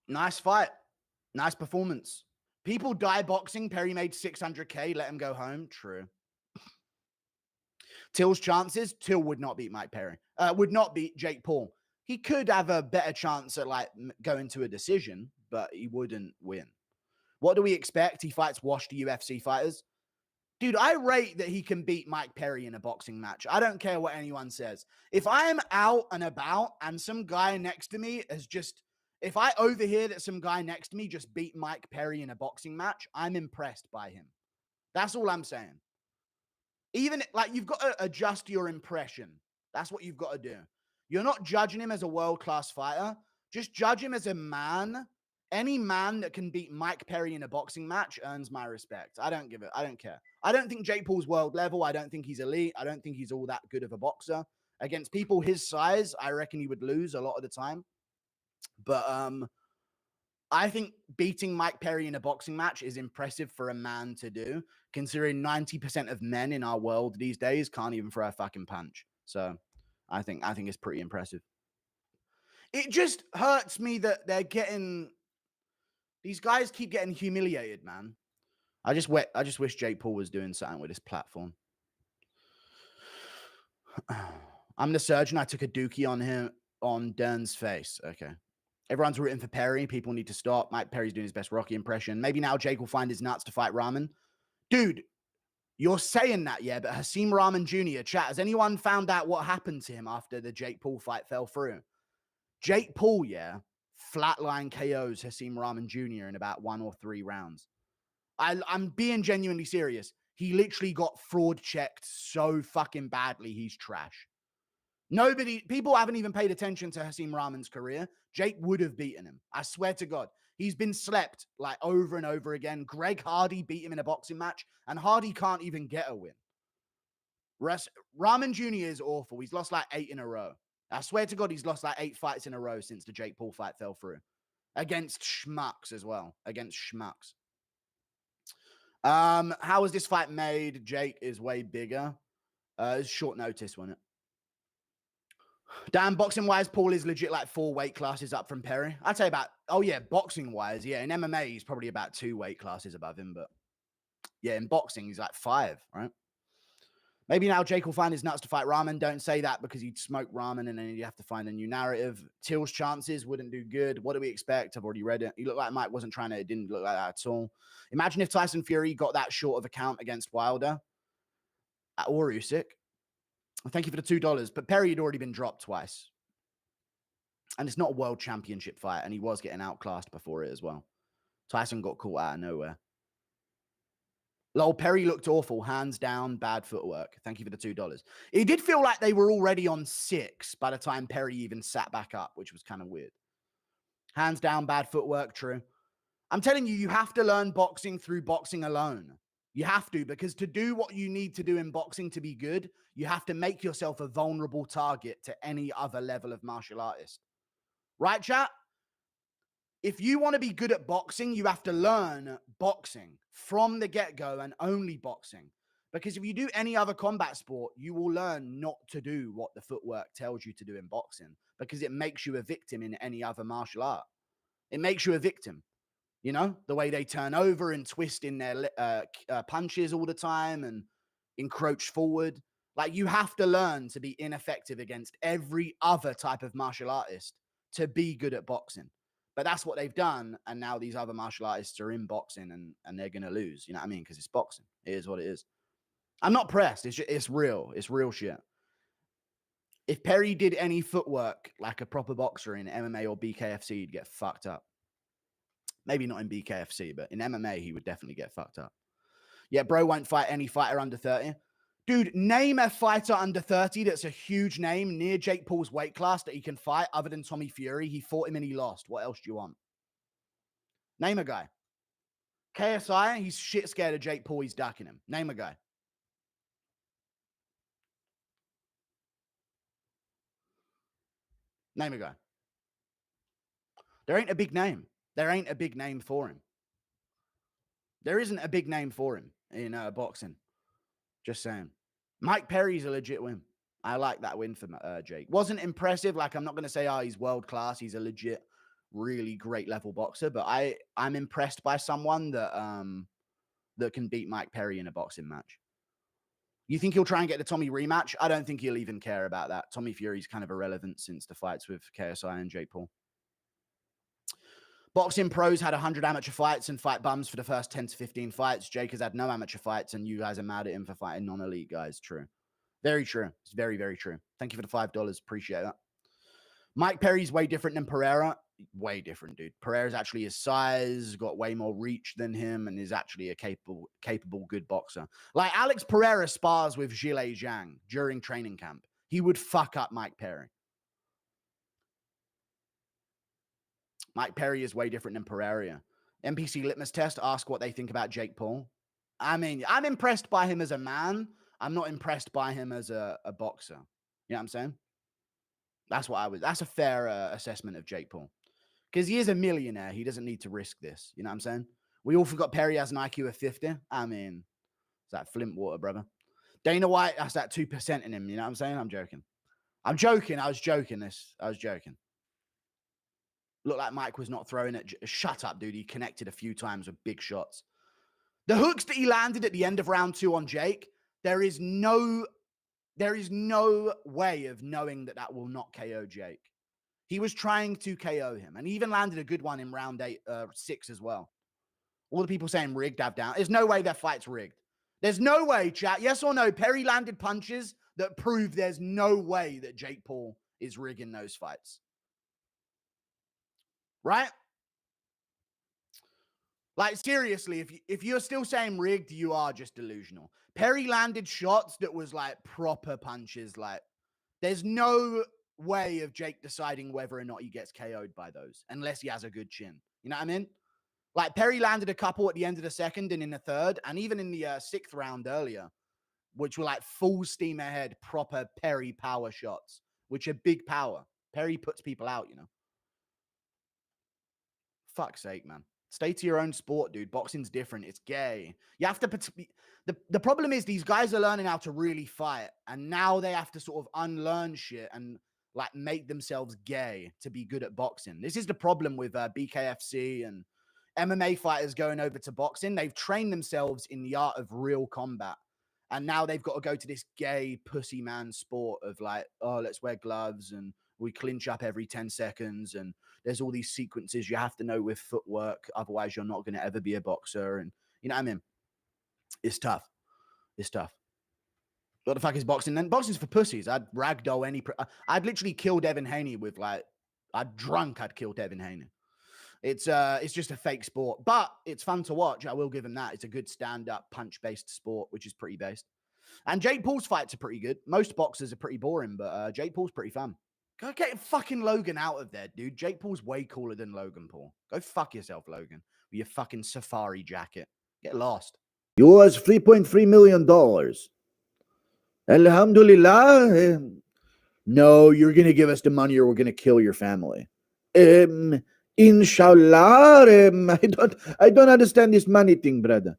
Nice fight. Nice performance. People die boxing. Perry made 600K. Let him go home. True. Till's chances. Till would not beat Mike Perry. Would not beat Jake Paul. He could have a better chance at like going to a decision, but he wouldn't win. What do we expect? He fights washed UFC fighters. Dude, I rate that he can beat Mike Perry in a boxing match. I don't care what anyone says. If I am out and about and some guy next to me has just, if I overhear that some guy next to me just beat Mike Perry in a boxing match, I'm impressed by him. That's all I'm saying. Even like you've got to adjust your impression. That's what you've got to do. You're not judging him as a world-class fighter. Just judge him as a man. Any man that can beat Mike Perry in a boxing match earns my respect. I don't give it. I don't care. I don't think Jake Paul's world level. I don't think he's elite. I don't think he's all that good of a boxer. Against people his size, I reckon he would lose a lot of the time. But I think beating Mike Perry in a boxing match is impressive for a man to do, considering 90% of men in our world these days can't even throw a fucking punch. So I think it's pretty impressive. It just hurts me that they're getting, these guys keep getting humiliated, man. I just wish Jake Paul was doing something with his platform. I'm the surgeon. I took a dookie on him, on Dern's face. Okay. Everyone's rooting for Perry. People need to stop. Mike Perry's doing his best Rocky impression. Maybe now Jake will find his nuts to fight Rahman. Dude, you're saying that, yeah, but Hasim Rahman Jr., chat, has anyone found out what happened to him after the Jake Paul fight fell through? Jake Paul, yeah, flatline KOs Hasim Rahman Jr. in about 1 or 3 rounds. I'm being genuinely serious. He literally got fraud checked so fucking badly, he's trash. People haven't even paid attention to Hasim Rahman's career. Jake would have beaten him. I swear to God. He's been slept like over and over again. Greg Hardy beat him in a boxing match, and Hardy can't even get a win. Rahman Jr. is awful. He's lost like 8 in a row. I swear to God, he's lost like 8 fights in a row since the Jake Paul fight fell through. Against schmucks as well. Against schmucks. How was this fight made? Jake is way bigger. It's short notice, wasn't it? Damn, boxing-wise, Paul is legit like 4 weight classes up from Perry. I'd say about, oh yeah, boxing-wise, yeah. In MMA, he's probably about 2 weight classes above him, but yeah, in boxing, he's like 5, right? Maybe now Jake will find his nuts to fight Rahman. Don't say that because he'd smoke Rahman and then you have to find a new narrative. Till's chances wouldn't do good. What do we expect? I've already read it. He looked like Mike wasn't trying to, it didn't look like that at all. Imagine if Tyson Fury got that short of a count against Wilder or Usyk. Thank you for the $2. But Perry had already been dropped twice. And it's not a world championship fight. And he was getting outclassed before it as well. Tyson got caught out of nowhere. Lol, Perry looked awful. Hands down, bad footwork. Thank you for the $2. It did feel like they were already on 6 by the time Perry even sat back up, which was kind of weird. Hands down, bad footwork, true. I'm telling you, you have to learn boxing through boxing alone. You have to, because to do what you need to do in boxing to be good, you have to make yourself a vulnerable target to any other level of martial artist. Right, chat? If you want to be good at boxing, you have to learn boxing from the get-go and only boxing. Because if you do any other combat sport, you will learn not to do what the footwork tells you to do in boxing because it makes you a victim in any other martial art. It makes you a victim. You know, the way they turn over and twist in their punches all the time and encroach forward. Like, you have to learn to be ineffective against every other type of martial artist to be good at boxing. But that's what they've done. And now these other martial artists are in boxing and they're going to lose. You know what I mean? Because it's boxing. It is what it is. I'm not pressed. It's real. It's real shit. If Perry did any footwork like a proper boxer in MMA or BKFC, he'd get fucked up. Maybe not in BKFC, but in MMA, he would definitely get fucked up. Yeah, bro won't fight any fighter under 30. Dude, name a fighter under 30 that's a huge name near Jake Paul's weight class that he can fight other than Tommy Fury. He fought him and he lost. What else do you want? Name a guy. KSI, he's shit scared of Jake Paul. He's ducking him. Name a guy. Name a guy. There ain't a big name. There ain't a big name for him. There isn't a big name for him in boxing. Just saying. Mike Perry's a legit win. I like that win for Jake. Wasn't impressive. Like, I'm not going to say, oh, he's world class. He's a legit really great level boxer, but I'm impressed by someone that can beat Mike Perry in a boxing match. You think he'll try and get the Tommy rematch? I don't think he'll even care about that. Tommy Fury's kind of irrelevant since the fights with KSI and Jake Paul. Boxing pros had 100 amateur fights and fight bums for the first 10 to 15 fights. Jake has had no amateur fights, and you guys are mad at him for fighting non-elite guys. True. Very true. It's very, very true. Thank you for the $5. Appreciate that. Mike Perry's way different than Pereira. Way different, dude. Pereira's actually his size, got way more reach than him, and is actually a capable, good boxer. Like Alex Pereira spars with Zhilei Zhang during training camp. He would fuck up Mike Perry. Mike Perry is way different than Pereira. NPC litmus test, ask what they think about Jake Paul. I mean, I'm impressed by him as a man. I'm not impressed by him as a boxer. You know what I'm saying? That's a fair assessment of Jake Paul. Because he is a millionaire. He doesn't need to risk this. You know what I'm saying? We all forgot Perry has an IQ of 50. I mean, it's that Flint water, brother. Dana White has that 2% in him. You know what I'm saying? I'm joking. I was joking. Looked like Mike was not throwing it. Shut up, dude. He connected a few times with big shots. The hooks that he landed at the end of round 2 on Jake, there is no way of knowing that will not KO Jake. He was trying to KO him, and he even landed a good one in round 6 as well. All the people saying rigged have down. There's no way their fight's rigged. There's no way, chat. Yes or no? Perry landed punches that prove there's no way that Jake Paul is rigging those fights. Right? Like, seriously, if you're still saying rigged, you are just delusional. Perry landed shots that was like proper punches. Like, there's no way of Jake deciding whether or not he gets KO'd by those, unless he has a good chin. You know what I mean? Like, Perry landed a couple at the end of the second and in the third, and even in the 6th round earlier, which were like full steam ahead, proper Perry power shots, which are big power. Perry puts people out, you know. Fuck's sake, man. Stay to your own sport, dude. Boxing's different. It's gay. You have to... The problem is these guys are learning how to really fight, and now they have to sort of unlearn shit and like make themselves gay to be good at boxing. This is the problem with BKFC and MMA fighters going over to boxing. They've trained themselves in the art of real combat, and now they've got to go to this gay pussy man sport of like, oh, let's wear gloves and we clinch up every 10 seconds, and there's all these sequences you have to know with footwork. Otherwise, you're not going to ever be a boxer. And you know what I mean? It's tough. It's tough. What the fuck is boxing then? Boxing's for pussies. I'd ragdoll any... I'd literally kill Devin Haney with like... I'd kill Devin Haney. It's just a fake sport. But it's fun to watch. I will give him that. It's a good stand-up, punch-based sport, which is pretty based. And Jake Paul's fights are pretty good. Most boxers are pretty boring, but Jake Paul's pretty fun. Go get fucking Logan out of there, dude. Jake Paul's way cooler than Logan Paul. Go fuck yourself, Logan, with your fucking safari jacket. Get lost. You owe us $3.3 million. Alhamdulillah. No, you're going to give us the money or we're going to kill your family. Inshallah. I don't understand this money thing, brother.